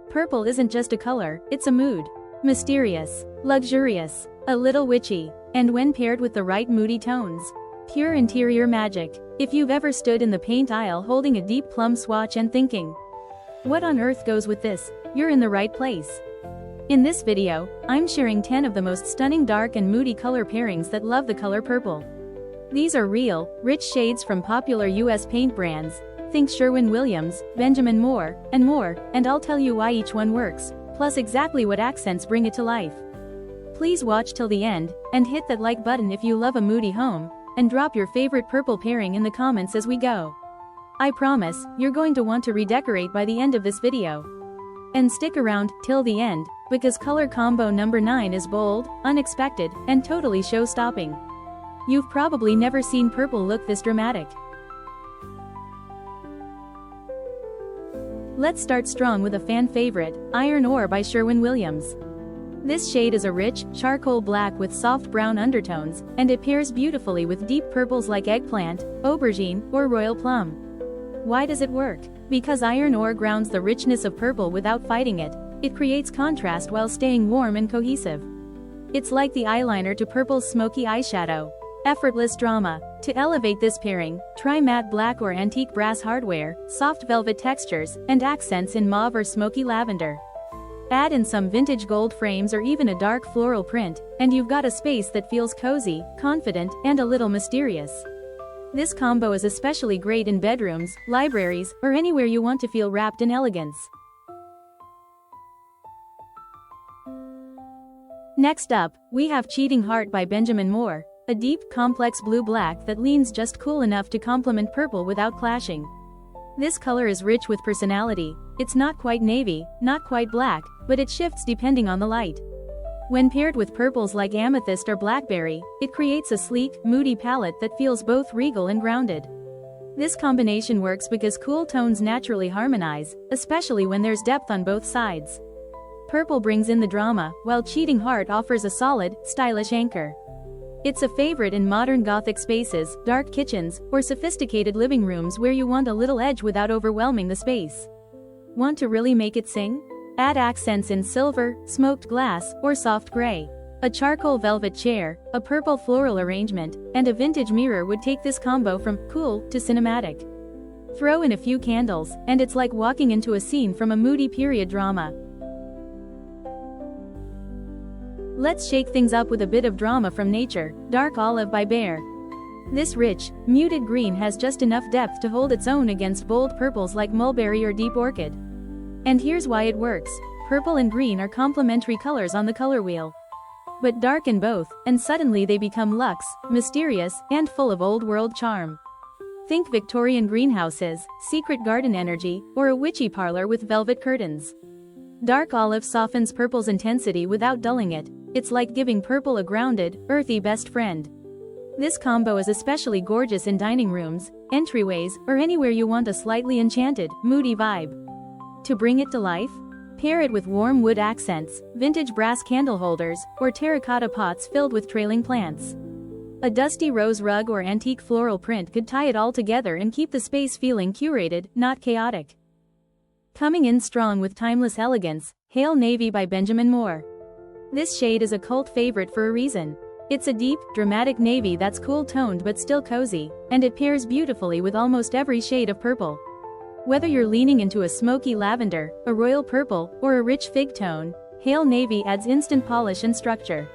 Purple isn't just a color, it's a mood. Mysterious, luxurious, a little witchy, and when paired with the right moody tones, pure interior magic. If you've ever stood in the paint aisle holding a deep plum swatch and thinking, what on earth goes with this, you're in the right place. In this video, I'm sharing 10 of the most stunning dark and moody color pairings that love the color purple. These are real, rich shades from popular US paint brands. Think Sherwin-Williams, Benjamin Moore, and I'll tell you why each one works, plus exactly what accents bring it to life. Please watch till the end, and hit that like button if you love a moody home, and drop your favorite purple pairing in the comments as we go. I promise, you're going to want to redecorate by the end of this video. And stick around till the end, because color combo number 9 is bold, unexpected, and totally show-stopping. You've probably never seen purple look this dramatic. Let's start strong with a fan favorite, Iron Ore by Sherwin-Williams. This shade is a rich, charcoal black with soft brown undertones, and it pairs beautifully with deep purples like eggplant, aubergine, or royal plum. Why does it work? Because iron ore grounds the richness of purple without fighting it. It creates contrast while staying warm and cohesive. It's like the eyeliner to purple's smoky eyeshadow. Effortless drama. To elevate this pairing, try matte black or antique brass hardware, soft velvet textures, and accents in mauve or smoky lavender. Add in some vintage gold frames or even a dark floral print, and you've got a space that feels cozy, confident, and a little mysterious. This combo is especially great in bedrooms, libraries, or anywhere you want to feel wrapped in elegance. Next up, we have Cheating Heart by Benjamin Moore, a deep, complex blue-black that leans just cool enough to complement purple without clashing. This color is rich with personality. It's not quite navy, not quite black, but it shifts depending on the light. When paired with purples like amethyst or blackberry, it creates a sleek, moody palette that feels both regal and grounded. This combination works because cool tones naturally harmonize, especially when there's depth on both sides. Purple brings in the drama, while Cheating Heart offers a solid, stylish anchor. It's a favorite in modern Gothic spaces, dark kitchens, or sophisticated living rooms where you want a little edge without overwhelming the space. Want to really make it sing? Add accents in silver, smoked glass, or soft gray. A charcoal velvet chair, a purple floral arrangement, and a vintage mirror would take this combo from cool to cinematic. Throw in a few candles, and it's like walking into a scene from a moody period drama. Let's shake things up with a bit of drama from nature, Dark Olive by Behr. This rich, muted green has just enough depth to hold its own against bold purples like mulberry or deep orchid. And here's why it works. Purple and green are complementary colors on the color wheel. But darken both, and suddenly they become luxe, mysterious, and full of old-world charm. Think Victorian greenhouses, secret garden energy, or a witchy parlor with velvet curtains. Dark olive softens purple's intensity without dulling it. It's like giving purple a grounded, earthy best friend. This combo is especially gorgeous in dining rooms, entryways, or anywhere you want a slightly enchanted, moody vibe. To bring it to life, pair it with warm wood accents, vintage brass candle holders, or terracotta pots filled with trailing plants. A dusty rose rug or antique floral print could tie it all together and keep the space feeling curated, not chaotic. Coming in strong with timeless elegance, Hale Navy by Benjamin Moore. This shade is a cult favorite for a reason. It's a deep, dramatic navy that's cool-toned but still cozy, and it pairs beautifully with almost every shade of purple. Whether you're leaning into a smoky lavender, a royal purple, or a rich fig tone, Hale Navy adds instant polish and structure.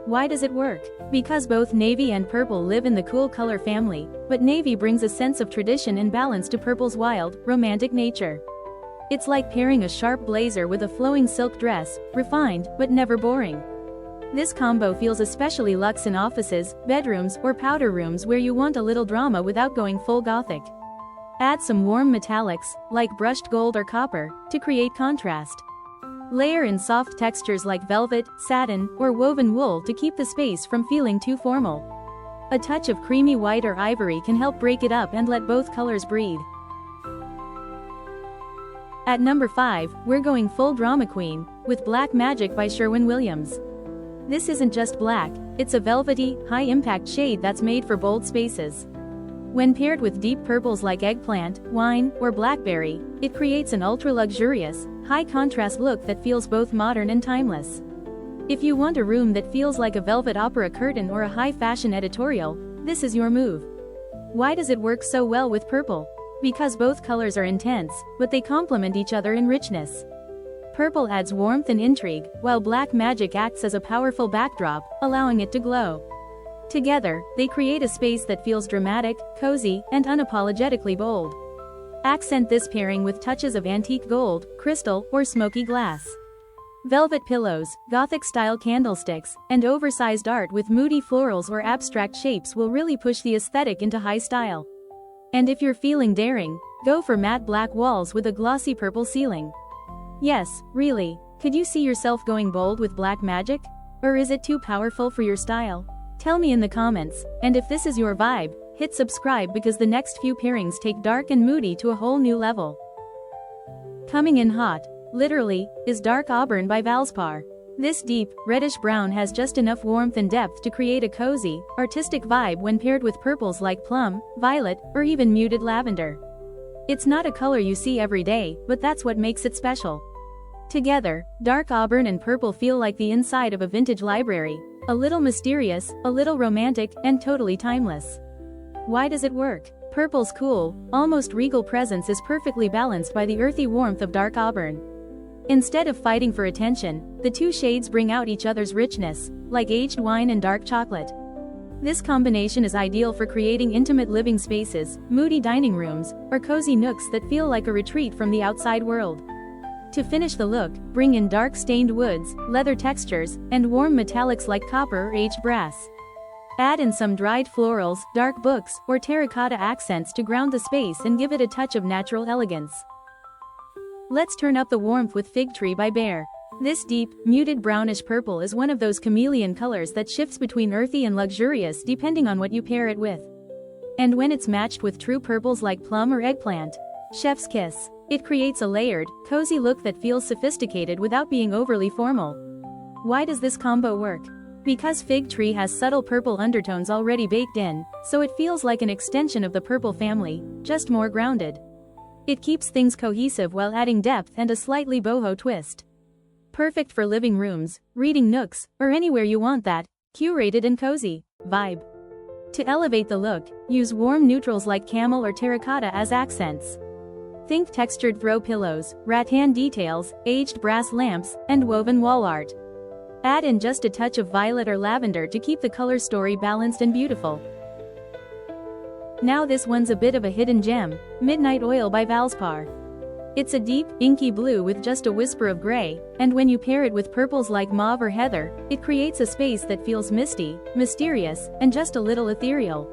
Why does it work? Because both navy and purple live in the cool color family, but navy brings a sense of tradition and balance to purple's wild, romantic nature. It's like pairing a sharp blazer with a flowing silk dress, refined, but never boring. This combo feels especially luxe in offices, bedrooms, or powder rooms where you want a little drama without going full gothic. Add some warm metallics, like brushed gold or copper, to create contrast. Layer in soft textures like velvet, satin, or woven wool to keep the space from feeling too formal. A touch of creamy white or ivory can help break it up and let both colors breathe. At number 5, we're going full drama queen, with Black Magic by Sherwin-Williams. This isn't just black, it's a velvety, high-impact shade that's made for bold spaces. When paired with deep purples like eggplant, wine, or blackberry, it creates an ultra-luxurious, high-contrast look that feels both modern and timeless. If you want a room that feels like a velvet opera curtain or a high-fashion editorial, this is your move. Why does it work so well with purple? Because both colors are intense, but they complement each other in richness. Purple adds warmth and intrigue, while black magic acts as a powerful backdrop, allowing it to glow. Together, they create a space that feels dramatic, cozy, and unapologetically bold. Accent this pairing with touches of antique gold, crystal, or smoky glass. Velvet pillows, Gothic-style candlesticks, and oversized art with moody florals or abstract shapes will really push the aesthetic into high style. And if you're feeling daring, go for matte black walls with a glossy purple ceiling. Yes, really, could you see yourself going bold with black magic? Or is it too powerful for your style? Tell me in the comments, and if this is your vibe, hit subscribe because the next few pairings take dark and moody to a whole new level. Coming in hot, literally, is Dark Auburn by Valspar. This deep, reddish-brown has just enough warmth and depth to create a cozy, artistic vibe when paired with purples like plum, violet, or even muted lavender. It's not a color you see every day, but that's what makes it special. Together, dark auburn and purple feel like the inside of a vintage library, a little mysterious, a little romantic, and totally timeless. Why does it work? Purple's cool, almost regal presence is perfectly balanced by the earthy warmth of dark auburn. Instead of fighting for attention, the two shades bring out each other's richness, like aged wine and dark chocolate. This combination is ideal for creating intimate living spaces, moody dining rooms, or cozy nooks that feel like a retreat from the outside world. To finish the look, bring in dark stained woods, leather textures, and warm metallics like copper or aged brass. Add in some dried florals, dark books, or terracotta accents to ground the space and give it a touch of natural elegance. Let's turn up the warmth with Fig Tree by Behr. This deep, muted brownish purple is one of those chameleon colors that shifts between earthy and luxurious depending on what you pair it with. And when it's matched with true purples like plum or eggplant, chef's kiss. It creates a layered, cozy look that feels sophisticated without being overly formal. Why does this combo work? Because Fig Tree has subtle purple undertones already baked in, so it feels like an extension of the purple family, just more grounded. It keeps things cohesive while adding depth and a slightly boho twist. Perfect for living rooms, reading nooks, or anywhere you want that curated and cozy vibe. To elevate the look, use warm neutrals like camel or terracotta as accents. Think textured throw pillows, rattan details, aged brass lamps, and woven wall art. Add in just a touch of violet or lavender to keep the color story balanced and beautiful. Now this one's a bit of a hidden gem, Midnight Oil by Valspar. It's a deep, inky blue with just a whisper of gray, and when you pair it with purples like mauve or heather, it creates a space that feels misty, mysterious, and just a little ethereal.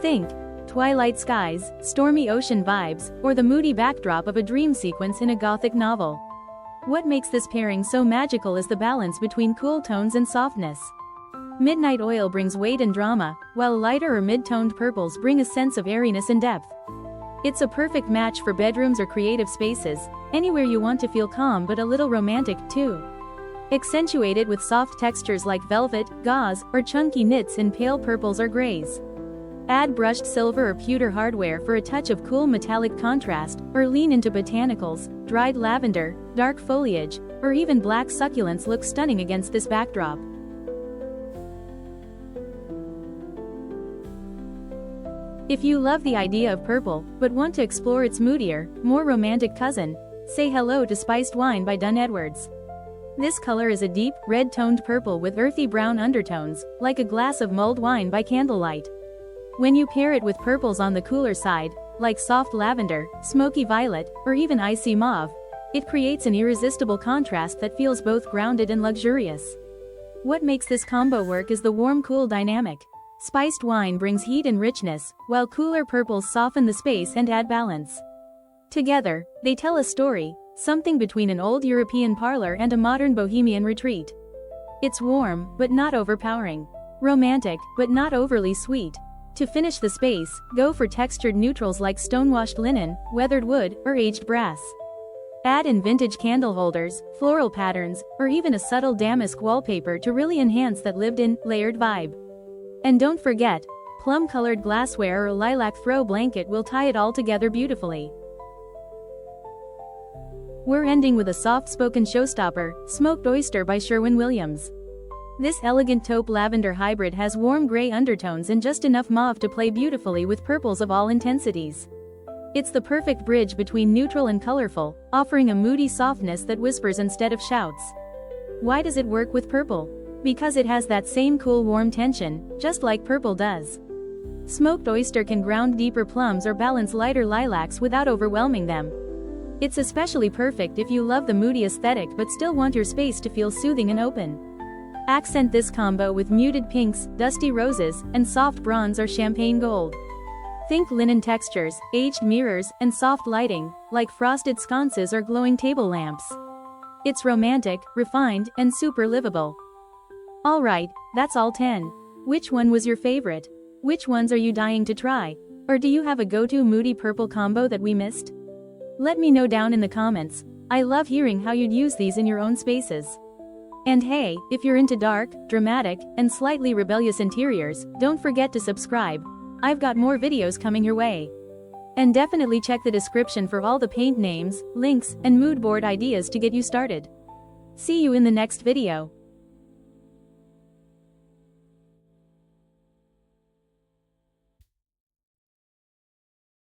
Think twilight skies, stormy ocean vibes, or the moody backdrop of a dream sequence in a gothic novel. What makes this pairing so magical is the balance between cool tones and softness. Midnight Oil brings weight and drama, while lighter or mid-toned purples bring a sense of airiness and depth. It's a perfect match for bedrooms or creative spaces, anywhere you want to feel calm but a little romantic, too. Accentuated with soft textures like velvet, gauze, or chunky knits in pale purples or grays. Add brushed silver or pewter hardware for a touch of cool metallic contrast, or lean into botanicals, dried lavender, dark foliage, or even black succulents look stunning against this backdrop. If you love the idea of purple, but want to explore its moodier, more romantic cousin, say hello to Spiced Wine by Dunn-Edwards. This color is a deep, red-toned purple with earthy brown undertones, like a glass of mulled wine by candlelight. When you pair it with purples on the cooler side, like soft lavender, smoky violet, or even icy mauve, it creates an irresistible contrast that feels both grounded and luxurious. What makes this combo work is the warm-cool dynamic. Spiced wine brings heat and richness, while cooler purples soften the space and add balance. Together, they tell a story, something between an old European parlor and a modern bohemian retreat. It's warm, but not overpowering. Romantic, but not overly sweet. To finish the space, go for textured neutrals like stonewashed linen, weathered wood, or aged brass. Add in vintage candle holders, floral patterns, or even a subtle damask wallpaper to really enhance that lived-in, layered vibe. And don't forget, plum-colored glassware or lilac throw blanket will tie it all together beautifully. We're ending with a soft-spoken showstopper, Smoked Oyster by Sherwin-Williams. This elegant taupe lavender hybrid has warm gray undertones and just enough mauve to play beautifully with purples of all intensities. It's the perfect bridge between neutral and colorful, offering a moody softness that whispers instead of shouts. Why does it work with purple? Because it has that same cool warm tension, just like purple does. Smoked Oyster can ground deeper plums or balance lighter lilacs without overwhelming them. It's especially perfect if you love the moody aesthetic but still want your space to feel soothing and open. Accent this combo with muted pinks, dusty roses, and soft bronze or champagne gold. Think linen textures, aged mirrors, and soft lighting, like frosted sconces or glowing table lamps. It's romantic, refined, and super livable. Alright, that's all 10. Which one was your favorite? Which ones are you dying to try? Or do you have a go-to moody purple combo that we missed? Let me know down in the comments. I love hearing how you'd use these in your own spaces. And hey, if you're into dark, dramatic, and slightly rebellious interiors, don't forget to subscribe. I've got more videos coming your way. And definitely check the description for all the paint names, links, and mood board ideas to get you started. See you in the next video.